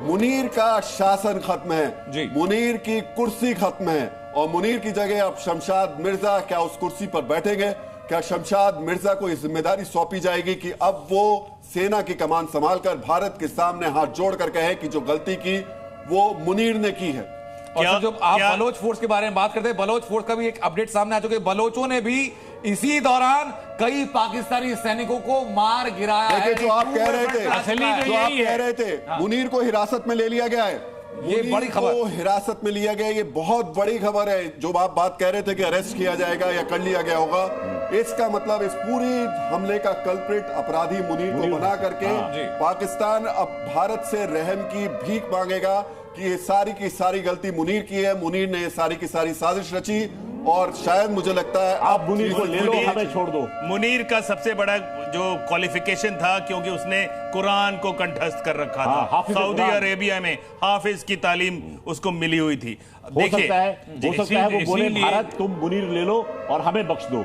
मुनीर का शासन खत्म है, मुनीर की कुर्सी खत्म है और मुनीर की जगह अब शमशाद मिर्जा क्या उस कुर्सी पर बैठेंगे? क्या शमशाद मिर्जा को यह जिम्मेदारी सौंपी जाएगी कि अब वो सेना की कमान संभालकर भारत के सामने हाथ जोड़कर कहे कि जो गलती की वो मुनीर ने की है? और जो आप बलोच फोर्स के बारे में बात करते हैं, बलोच फोर्स का भी एक अपडेट सामने आ चुका है। बलोचों ने भी इसी दौरान कई पाकिस्तानी सैनिकों को मार गिराया है। जो आप कह रहे थे मुनीर को हिरासत में ले लिया गया है, ये बड़ी खबर को हिरासत में लिया गया, ये बहुत बड़ी खबर है। जो आप बात कह रहे थे कि अरेस्ट किया जाएगा या कर लिया गया होगा, इसका मतलब इस पूरी हमले का कल्प्रिट अपराधी मुनीर को बना करके पाकिस्तान अब भारत से रहम की भीख मांगेगा कि ये सारी की सारी गलती मुनीर की है, मुनीर ने ये सारी की सारी साजिश रची और शायद मुझे लगता है आप मुनीर को ले लो, हमें छोड़ दो। मुनीर का सबसे बड़ा जो क्वालिफिकेशन था, क्योंकि उसने कुरान को कंठस्थ कर रखा था, सऊदी अरेबिया में हाफिज की तालीम उसको मिली हुई थी। हो सकता है वो बोले भारत तुम मुनीर ले लो और हमें बख्श दो।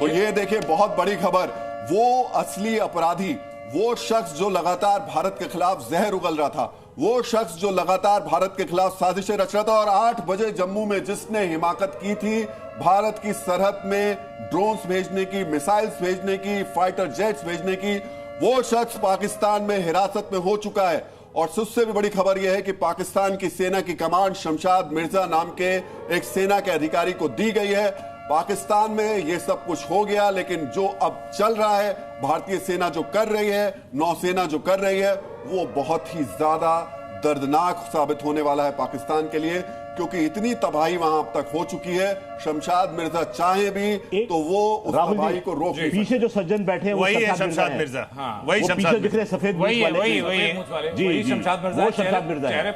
तो ये देखिए बहुत बड़ी खबर, वो असली अपराधी, वो शख्स जो लगातार भारत के खिलाफ जहर उगल रहा था, वो शख्स जो लगातार भारत के खिलाफ साजिशें रच रहा था और 8 बजे जम्मू में जिसने हिमाकत की थी भारत की सरहद में ड्रोन्स भेजने की, मिसाइल्स भेजने की, फाइटर जेट्स भेजने की, वो शख्स पाकिस्तान में हिरासत में हो चुका है। और उससे भी बड़ी खबर यह है कि पाकिस्तान की सेना की कमांड शमशाद मिर्जा नाम के एक सेना के अधिकारी को दी गई है। पाकिस्तान में ये सब कुछ हो गया, लेकिन जो अब चल रहा है, भारतीय सेना जो कर रही है, नौसेना जो कर रही है, वो बहुत ही ज्यादा दर्दनाक साबित होने वाला है पाकिस्तान के लिए, क्योंकि इतनी तबाही वहां अब तक हो चुकी है। शमशाद मिर्जा चाहे भी तो वो उस तबाही को रोक नहीं सकते। पीछे जो सज्जन बैठे हैं वही है शमशाद मिर्जा, वही पीछे दिख रहे सफेद वही शमशाद मिर्जा है।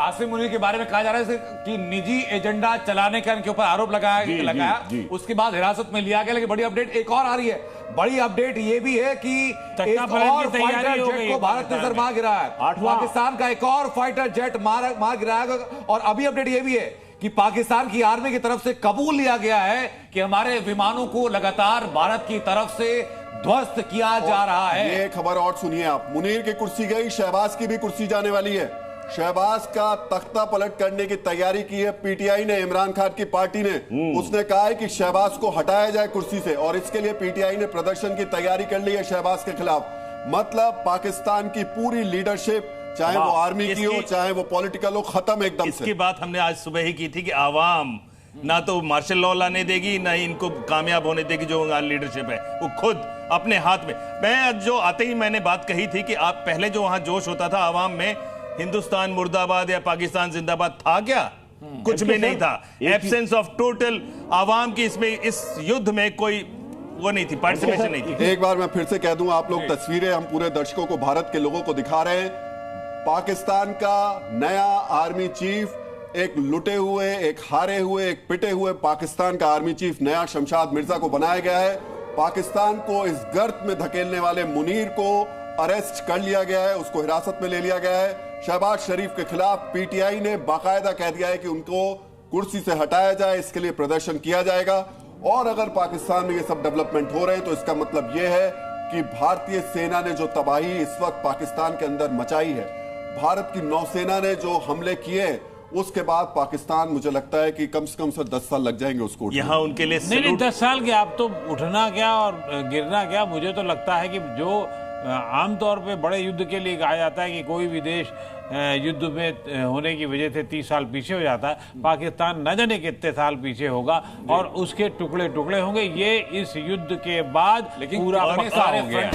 आसिम मुनीर के बारे में कहा जा रहा है कि निजी एजेंडा चलाने का इनके ऊपर आरोप लगाया, उसके बाद हिरासत में लिया गया। लेकिन बड़ी अपडेट एक और आ रही है, बड़ी अपडेट ये भी है कि एक और फाइटर जेट को भारत ने सर मार गिरा है, पाकिस्तान का एक और फाइटर जेट मार गिराया। और अभी अपडेट ये भी है कि पाकिस्तान की आर्मी की तरफ से कबूल लिया गया है कि हमारे विमानों को लगातार भारत की तरफ से ध्वस्त किया जा रहा है। ये खबर और सुनिए आप, मुनीर की कुर्सी गई, शहबाज की भी कुर्सी जाने वाली है। शहबाज का तख्ता पलट करने की तैयारी की है पीटीआई ने, इमरान खान की पार्टी ने। उसने कहा है कि शहबाज को हटाया जाए कुर्सी से और इसके लिए पीटीआई ने प्रदर्शन की तैयारी कर ली है शहबाज के खिलाफ। मतलब पाकिस्तान की पूरी लीडरशिप, चाहे वो आर्मी की हो चाहे वो पॉलिटिकल हो, खत्म एकदम से। इसकी बात हमने आज सुबह ही की थी कि आवाम ना तो मार्शल लॉ लाने देगी, ना ही इनको कामयाब होने देगी। जो लीडरशिप है वो खुद अपने हाथ में। मैं जो आते ही मैंने बात कही थी कि आप पहले जो वहां जोश होता था आवाम में, हिंदुस्तान मुर्दाबाद या पाकिस्तान जिंदाबाद था क्या? कुछ भी नहीं था। एब्सेंस ऑफ टोटल आवाम की इसमें इस युद्ध में कोई वो नहीं थी, पार्टिसिपेशन नहीं थी। एक बार मैं फिर से कह दूं, आप लोग तस्वीरें हम पूरे दर्शकों को, भारत के लोगों को दिखा रहे हैं। पाकिस्तान का नया आर्मी चीफ, एक लुटे हुए, एक हारे हुए, एक पिटे हुए पाकिस्तान का आर्मी चीफ नया शमशाद मिर्जा को बनाया गया है। पाकिस्तान को इस गर्त में धकेलने वाले मुनीर को अरेस्ट कर लिया गया है, उसको हिरासत में ले लिया गया है। शहबाज शरीफ के खिलाफ पीटीआई ने बाकायदा कह दिया है कि उनको कुर्सी से हटाया जाए, इसके लिए प्रदर्शन किया जाएगा। और अगर पाकिस्तान में ये सब डेवलपमेंट हो रहे हैं तो इसका मतलब ये है कि भारतीय सेना ने जो तबाही इस वक्त पाकिस्तान के अंदर मचाई है, भारत की नौसेना ने जो हमले किए, उसके बाद पाकिस्तान, मुझे लगता है कि कम से कम 10 साल लग जाएंगे उसको। यहाँ उनके लिए नहीं 10 साल क्या, आप तो उठना क्या और गिरना क्या। मुझे तो लगता है कि जो आमतौर पे बड़े युद्ध के लिए कहा जाता है कि कोई भी देश युद्ध में होने की वजह से 30 साल पीछे हो जाता है, पाकिस्तान न जाने कितने साल पीछे होगा और उसके टुकड़े टुकड़े होंगे। ये इस युद्ध के बाद पूरा पक्का हो गया।